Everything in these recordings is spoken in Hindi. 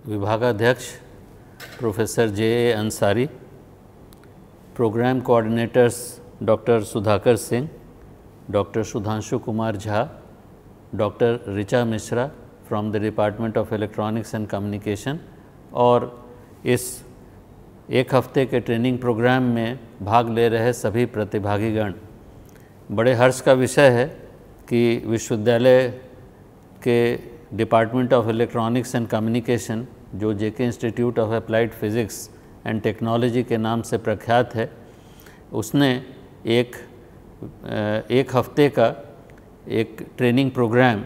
विभागाध्यक्ष professor J Ansari, program coordinators doctor Sudhakar Singh, doctor Sudhanshu Kumar Jha, doctor Richa Mishra from the department of electronics and communication, और इस एक हफ्ते के ट्रेनिंग प्रोग्राम में भाग ले रहे सभी प्रतिभागीगण। बड़े हर्ष का विषय है कि विश्वविद्यालय के department of electronics and communication, जो JK institute of applied physics and technology के नाम से प्रख्यात है, उसने एक हफ्ते का एक training program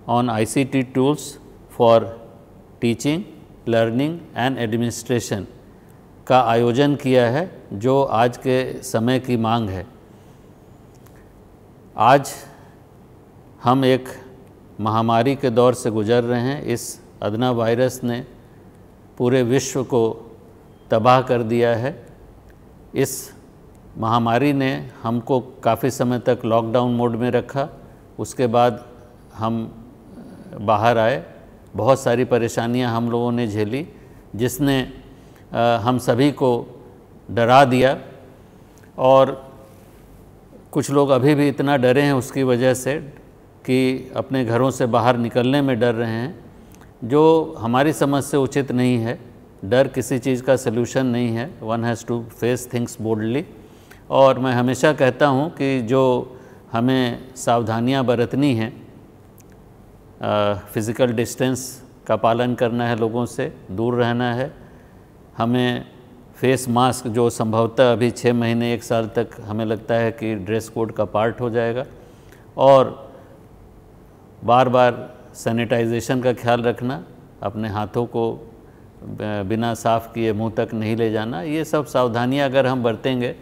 on ICT tools for teaching, learning and administration का आयोजन किया है, जो आज के समय की मांग है। आज हम एक महामारी के दौर से गुजर रहे हैं। इस अदना वायरस ने पूरे विश्व को तबाह कर दिया है। इस महामारी ने हमको काफ़ी समय तक लॉकडाउन मोड में रखा, उसके बाद हम बाहर आए। बहुत सारी परेशानियां हम लोगों ने झेली, जिसने हम सभी को डरा दिया, और कुछ लोग अभी भी इतना डरे हैं उसकी वजह से कि अपने घरों से बाहर निकलने में डर रहे हैं, जो हमारी समझ से उचित नहीं है। डर किसी चीज़ का सलूशन नहीं है। One has to face things boldly. और मैं हमेशा कहता हूँ कि जो हमें सावधानियाँ बरतनी हैं, फ़िज़िकल डिस्टेंस का पालन करना है, लोगों से दूर रहना है, हमें फेस मास्क, जो संभवतः अभी 6 महीने 1 साल तक हमें लगता है कि ड्रेस कोड का पार्ट हो जाएगा, और बार बार सैनिटाइजेशन का ख्याल रखना, अपने हाथों को बिना साफ़ किए मुंह तक नहीं ले जाना। ये सब सावधानियां अगर हम बरतेंगे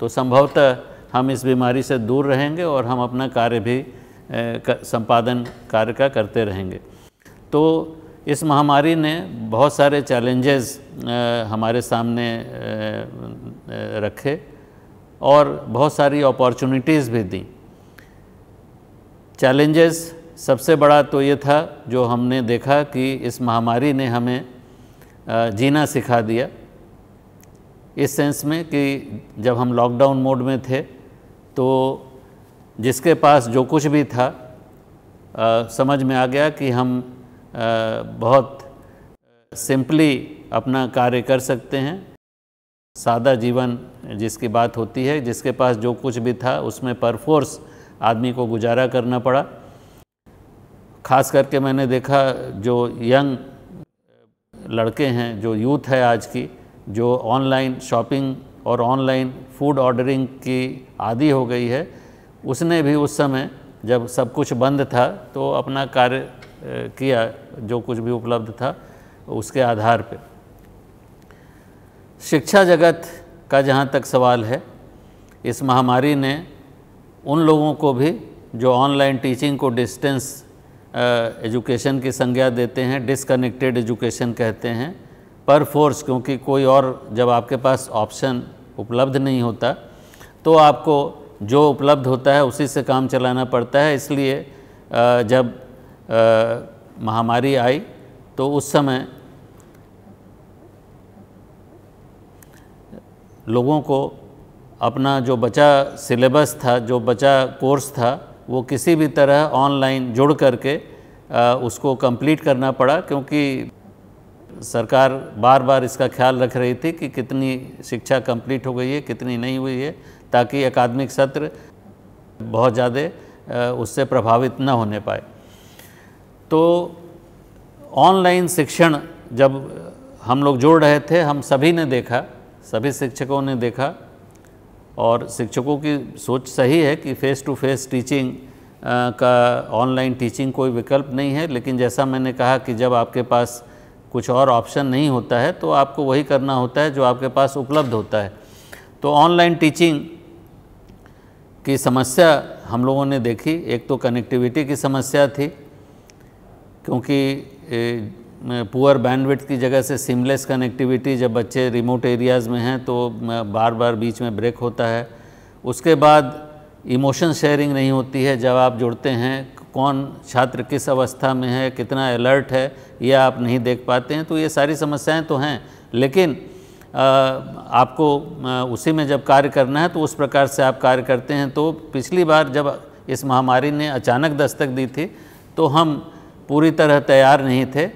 तो संभवतः हम इस बीमारी से दूर रहेंगे और हम अपना कार्य भी संपादन कार्य का करते रहेंगे। तो इस महामारी ने बहुत सारे चैलेंजेस हमारे सामने रखे और बहुत सारी अपॉर्चुनिटीज़ भी दी। चैलेंजेस सबसे बड़ा तो ये था, जो हमने देखा कि इस महामारी ने हमें जीना सिखा दिया, इस सेंस में कि जब हम लॉकडाउन मोड में थे तो जिसके पास जो कुछ भी था समझ में आ गया कि हम बहुत सिंपली अपना कार्य कर सकते हैं। सादा जीवन जिसकी बात होती है, जिसके पास जो कुछ भी था उसमें परफोर्स आदमी को गुजारा करना पड़ा। ख़ास करके मैंने देखा जो यंग लड़के हैं, जो यूथ है आज की, जो ऑनलाइन शॉपिंग और ऑनलाइन फूड ऑर्डरिंग की आदी हो गई है, उसने भी उस समय जब सब कुछ बंद था तो अपना कार्य किया, जो कुछ भी उपलब्ध था उसके आधार पे। शिक्षा जगत का जहाँ तक सवाल है, इस महामारी ने उन लोगों को भी जो ऑनलाइन टीचिंग को डिस्टेंस एजुकेशन की संज्ञा देते हैं, डिसकनेक्टेड एजुकेशन कहते हैं, पर फोर्स, क्योंकि कोई और जब आपके पास ऑप्शन उपलब्ध नहीं होता तो आपको जो उपलब्ध होता है उसी से काम चलाना पड़ता है। इसलिए जब महामारी आई तो उस समय लोगों को अपना जो बचा सिलेबस था, जो बचा कोर्स था, वो किसी भी तरह ऑनलाइन जुड़ करके उसको कंप्लीट करना पड़ा, क्योंकि सरकार बार बार इसका ख्याल रख रही थी कि कितनी शिक्षा कंप्लीट हो गई है, कितनी नहीं हुई है, ताकि अकादमिक सत्र बहुत ज़्यादा उससे प्रभावित न होने पाए। तो ऑनलाइन शिक्षण जब हम लोग जोड़ रहे थे, हम सभी ने देखा, सभी शिक्षकों ने देखा, और शिक्षकों की सोच सही है कि फ़ेस टू फेस टीचिंग का ऑनलाइन टीचिंग कोई विकल्प नहीं है। लेकिन जैसा मैंने कहा कि जब आपके पास कुछ और ऑप्शन नहीं होता है तो आपको वही करना होता है जो आपके पास उपलब्ध होता है। तो ऑनलाइन टीचिंग की समस्या हम लोगों ने देखी। एक तो कनेक्टिविटी की समस्या थी, क्योंकि पुअर बैंडविड्थ की जगह से सिमलेस कनेक्टिविटी, जब बच्चे रिमोट एरियाज़ में हैं तो बार बार बीच में ब्रेक होता है। उसके बाद इमोशन शेयरिंग नहीं होती है। जब आप जुड़ते हैं, कौन छात्र किस अवस्था में है, कितना अलर्ट है, ये आप नहीं देख पाते हैं। तो ये सारी समस्याएं तो हैं, लेकिन आपको उसी में जब कार्य करना है तो उस प्रकार से आप कार्य करते हैं। तो पिछली बार जब इस महामारी ने अचानक दस्तक दी थी तो हम पूरी तरह तैयार नहीं थे।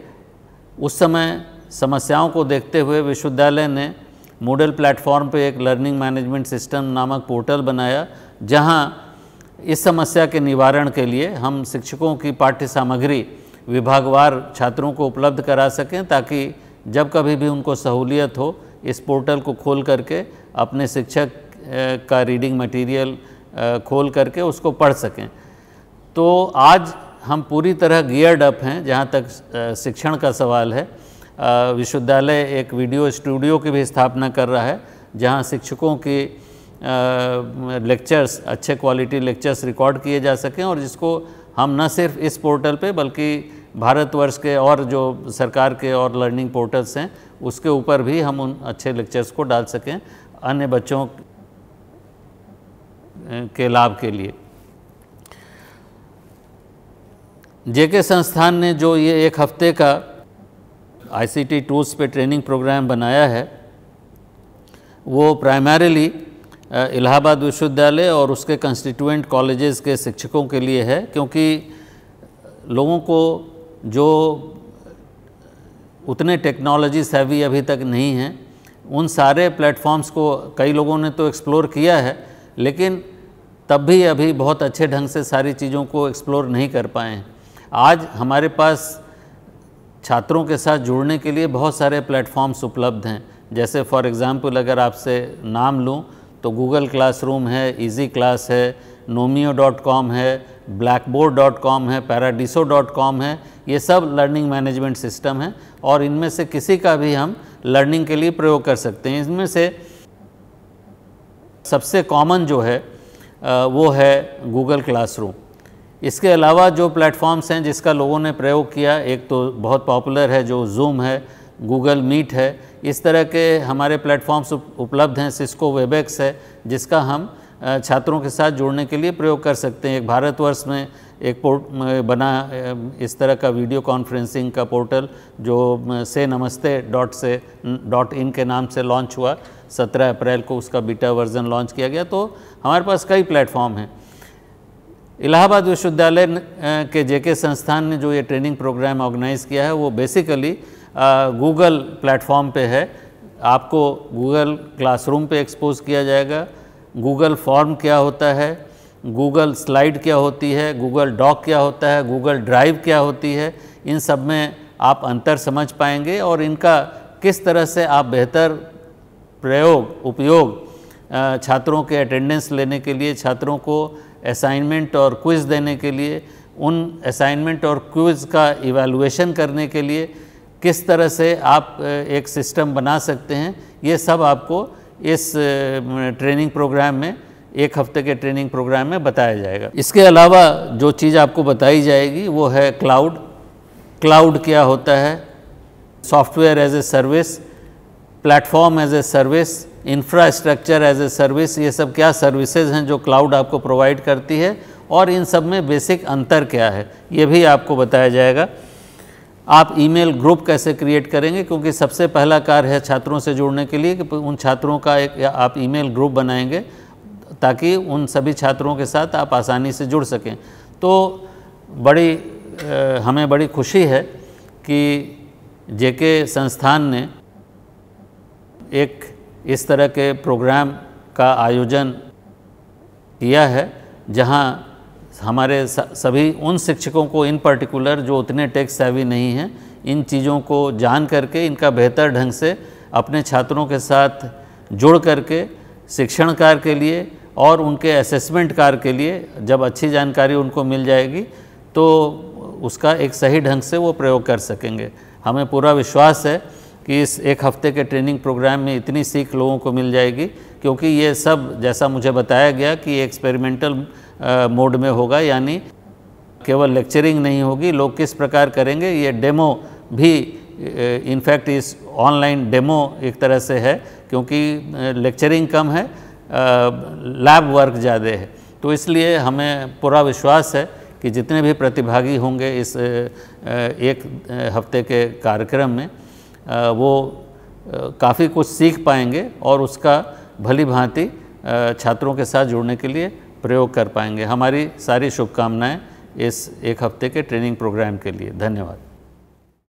उस समय समस्याओं को देखते हुए विश्वविद्यालय ने मूडल प्लेटफॉर्म पे एक लर्निंग मैनेजमेंट सिस्टम नामक पोर्टल बनाया, जहां इस समस्या के निवारण के लिए हम शिक्षकों की पाठ्य सामग्री विभागवार छात्रों को उपलब्ध करा सकें, ताकि जब कभी भी उनको सहूलियत हो इस पोर्टल को खोल करके अपने शिक्षक का रीडिंग मटेरियल खोल करके उसको पढ़ सकें। तो आज हम पूरी तरह गियर्ड अप हैं जहाँ तक शिक्षण का सवाल है। विश्वविद्यालय एक वीडियो स्टूडियो की भी स्थापना कर रहा है, जहाँ शिक्षकों की लेक्चर्स, अच्छे क्वालिटी लेक्चर्स रिकॉर्ड किए जा सकें, और जिसको हम न सिर्फ इस पोर्टल पे बल्कि भारतवर्ष के और जो सरकार के और लर्निंग पोर्टल्स हैं उसके ऊपर भी हम उन अच्छे लेक्चर्स को डाल सकें अन्य बच्चों के लाभ के लिए। जेके संस्थान ने जो ये एक हफ्ते का आईसीटी टूल्स पे ट्रेनिंग प्रोग्राम बनाया है, वो प्राइमरीली इलाहाबाद विश्वविद्यालय और उसके कंस्टिट्यूएंट कॉलेजेस के शिक्षकों के लिए है, क्योंकि लोगों को जो उतने टेक्नोलॉजी सेवी अभी तक नहीं हैं, उन सारे प्लेटफॉर्म्स को कई लोगों ने तो एक्सप्लोर किया है, लेकिन तब भी अभी बहुत अच्छे ढंग से सारी चीज़ों को एक्सप्लोर नहीं कर पाए हैं। आज हमारे पास छात्रों के साथ जुड़ने के लिए बहुत सारे प्लेटफॉर्म्स उपलब्ध हैं। जैसे फॉर एग्ज़ाम्पल अगर आपसे नाम लूँ तो गूगल क्लासरूम है, इजी क्लास है, nomio.com है, blackboard.com है, paradiso.com है। ये सब लर्निंग मैनेजमेंट सिस्टम है और इनमें से किसी का भी हम लर्निंग के लिए प्रयोग कर सकते हैं। इसमें से सबसे कॉमन जो है वो है गूगल क्लासरूम। इसके अलावा जो प्लेटफॉर्म्स हैं जिसका लोगों ने प्रयोग किया, एक तो बहुत पॉपुलर है जो जूम है, गूगल मीट है, इस तरह के हमारे प्लेटफॉर्म्स उपलब्ध हैं। सिस्को वेबएक्स है जिसका हम छात्रों के साथ जुड़ने के लिए प्रयोग कर सकते हैं। एक भारतवर्ष में एक बना इस तरह का वीडियो कॉन्फ्रेंसिंग का पोर्टल जो से namaste.in के नाम से लॉन्च हुआ। 17 अप्रैल को उसका बीटा वर्जन लॉन्च किया गया। तो हमारे पास कई प्लेटफॉर्म हैं। इलाहाबाद विश्वविद्यालय के जेके संस्थान ने जो ये ट्रेनिंग प्रोग्राम ऑर्गेनाइज़ किया है वो बेसिकली गूगल प्लेटफॉर्म पे है। आपको गूगल क्लासरूम पे एक्सपोज किया जाएगा। गूगल फॉर्म क्या होता है, गूगल स्लाइड क्या होती है, गूगल डॉक क्या होता है, गूगल ड्राइव क्या होती है, इन सब में आप अंतर समझ पाएंगे और इनका किस तरह से आप बेहतर उपयोग छात्रों के अटेंडेंस लेने के लिए, छात्रों को असाइनमेंट और क्विज़ देने के लिए, उन असाइनमेंट और क्विज़ का इवैल्यूएशन करने के लिए किस तरह से आप एक सिस्टम बना सकते हैं, ये सब आपको इस ट्रेनिंग प्रोग्राम में, एक हफ्ते के ट्रेनिंग प्रोग्राम में बताया जाएगा। इसके अलावा जो चीज़ आपको बताई जाएगी वो है क्लाउड। क्लाउड क्या होता है, software as a service, platform as a service, infrastructure as a service, ये सब क्या सर्विसेज हैं जो क्लाउड आपको प्रोवाइड करती है और इन सब में बेसिक अंतर क्या है, ये भी आपको बताया जाएगा। आप ईमेल ग्रुप कैसे क्रिएट करेंगे, क्योंकि सबसे पहला कार्य है छात्रों से जुड़ने के लिए कि उन छात्रों का एक आप ईमेल ग्रुप बनाएंगे ताकि उन सभी छात्रों के साथ आप आसानी से जुड़ सकें। तो हमें बड़ी खुशी है कि जेके संस्थान ने एक इस तरह के प्रोग्राम का आयोजन किया है, जहां हमारे सभी उन शिक्षकों को इन पर्टिकुलर जो उतने टेक सेवी नहीं हैं, इन चीज़ों को जान करके इनका बेहतर ढंग से अपने छात्रों के साथ जुड़ करके शिक्षण कार्य के लिए और उनके असेसमेंट कार्य के लिए जब अच्छी जानकारी उनको मिल जाएगी तो उसका एक सही ढंग से वो प्रयोग कर सकेंगे। हमें पूरा विश्वास है कि इस एक हफ्ते के ट्रेनिंग प्रोग्राम में इतनी सीख लोगों को मिल जाएगी, क्योंकि ये सब जैसा मुझे बताया गया कि एक्सपेरिमेंटल मोड में होगा, यानी केवल लेक्चरिंग नहीं होगी। लोग किस प्रकार करेंगे ये डेमो भी इनफैक्ट इस ऑनलाइन डेमो एक तरह से है, क्योंकि लेक्चरिंग कम है, लैब वर्क ज़्यादा है। तो इसलिए हमें पूरा विश्वास है कि जितने भी प्रतिभागी होंगे इस एक हफ्ते के कार्यक्रम में वो काफ़ी कुछ सीख पाएंगे और उसका भली भांति छात्रों के साथ जुड़ने के लिए प्रयोग कर पाएंगे। हमारी सारी शुभकामनाएं इस एक हफ्ते के ट्रेनिंग प्रोग्राम के लिए। धन्यवाद।